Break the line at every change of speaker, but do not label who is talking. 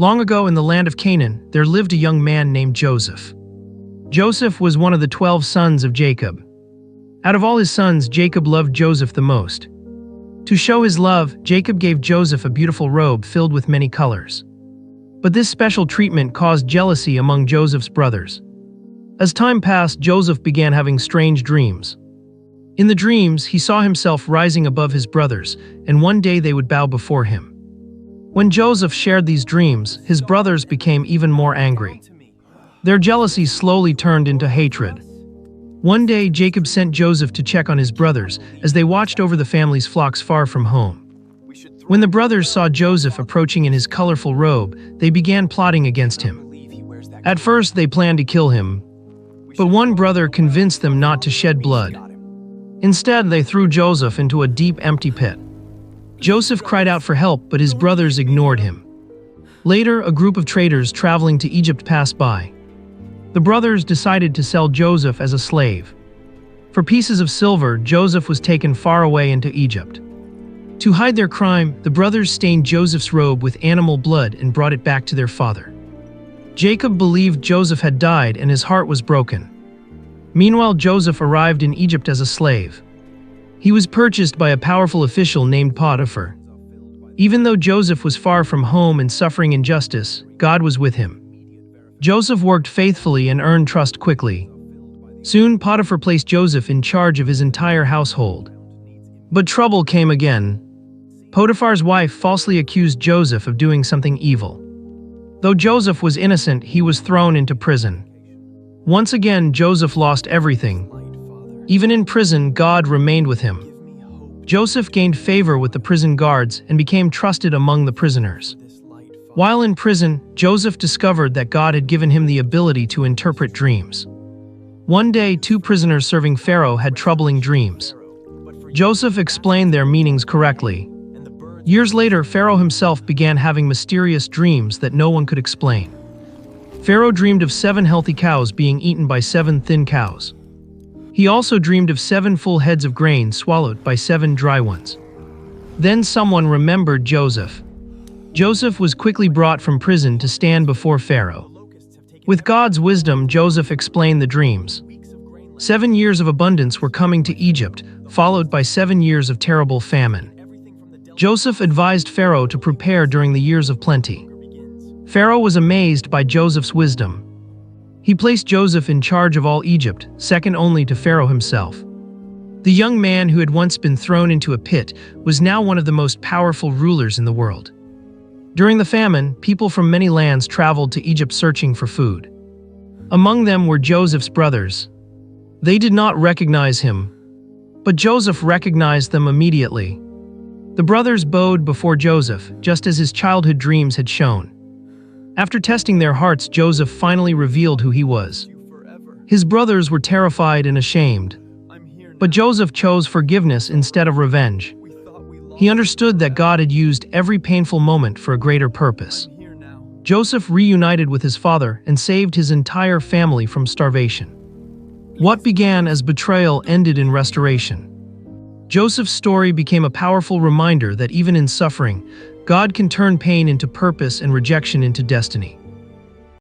Long ago in the land of Canaan, there lived a young man named Joseph. Joseph was one of the 12 sons of Jacob. Out of all his sons, Jacob loved Joseph the most. To show his love, Jacob gave Joseph a beautiful robe filled with many colors. But this special treatment caused jealousy among Joseph's brothers. As time passed, Joseph began having strange dreams. In the dreams, he saw himself rising above his brothers, and one day they would bow before him. When Joseph shared these dreams, his brothers became even more angry. Their jealousy slowly turned into hatred. One day, Jacob sent Joseph to check on his brothers as they watched over the family's flocks far from home. When the brothers saw Joseph approaching in his colorful robe, they began plotting against him. At first, they planned to kill him, but one brother convinced them not to shed blood. Instead, they threw Joseph into a deep, empty pit. Joseph cried out for help, but his brothers ignored him. Later, a group of traders traveling to Egypt passed by. The brothers decided to sell Joseph as a slave. For pieces of silver, Joseph was taken far away into Egypt. To hide their crime, the brothers stained Joseph's robe with animal blood and brought it back to their father. Jacob believed Joseph had died and his heart was broken. Meanwhile, Joseph arrived in Egypt as a slave. He was purchased by a powerful official named Potiphar. Even though Joseph was far from home and suffering injustice, God was with him. Joseph worked faithfully and earned trust quickly. Soon, Potiphar placed Joseph in charge of his entire household. But trouble came again. Potiphar's wife falsely accused Joseph of doing something evil. Though Joseph was innocent, he was thrown into prison. Once again, Joseph lost everything. Even in prison, God remained with him. Joseph gained favor with the prison guards and became trusted among the prisoners. While in prison, Joseph discovered that God had given him the ability to interpret dreams. One day, two prisoners serving Pharaoh had troubling dreams. Joseph explained their meanings correctly. Years later, Pharaoh himself began having mysterious dreams that no one could explain. Pharaoh dreamed of 7 healthy cows being eaten by 7 thin cows. He also dreamed of 7 full heads of grain swallowed by 7 dry ones. Then someone remembered Joseph. Joseph was quickly brought from prison to stand before Pharaoh. With God's wisdom, Joseph explained the dreams. 7 years of abundance were coming to Egypt, followed by 7 years of terrible famine. Joseph advised Pharaoh to prepare during the years of plenty. Pharaoh was amazed by Joseph's wisdom. He placed Joseph in charge of all Egypt, second only to Pharaoh himself. The young man who had once been thrown into a pit was now one of the most powerful rulers in the world. During the famine, people from many lands traveled to Egypt searching for food. Among them were Joseph's brothers. They did not recognize him, but Joseph recognized them immediately. The brothers bowed before Joseph, just as his childhood dreams had shown. After testing their hearts, Joseph finally revealed who he was. His brothers were terrified and ashamed, but Joseph chose forgiveness instead of revenge. He understood that God had used every painful moment for a greater purpose. Joseph reunited with his father and saved his entire family from starvation. What began as betrayal ended in restoration. Joseph's story became a powerful reminder that even in suffering, God can turn pain into purpose and rejection into destiny.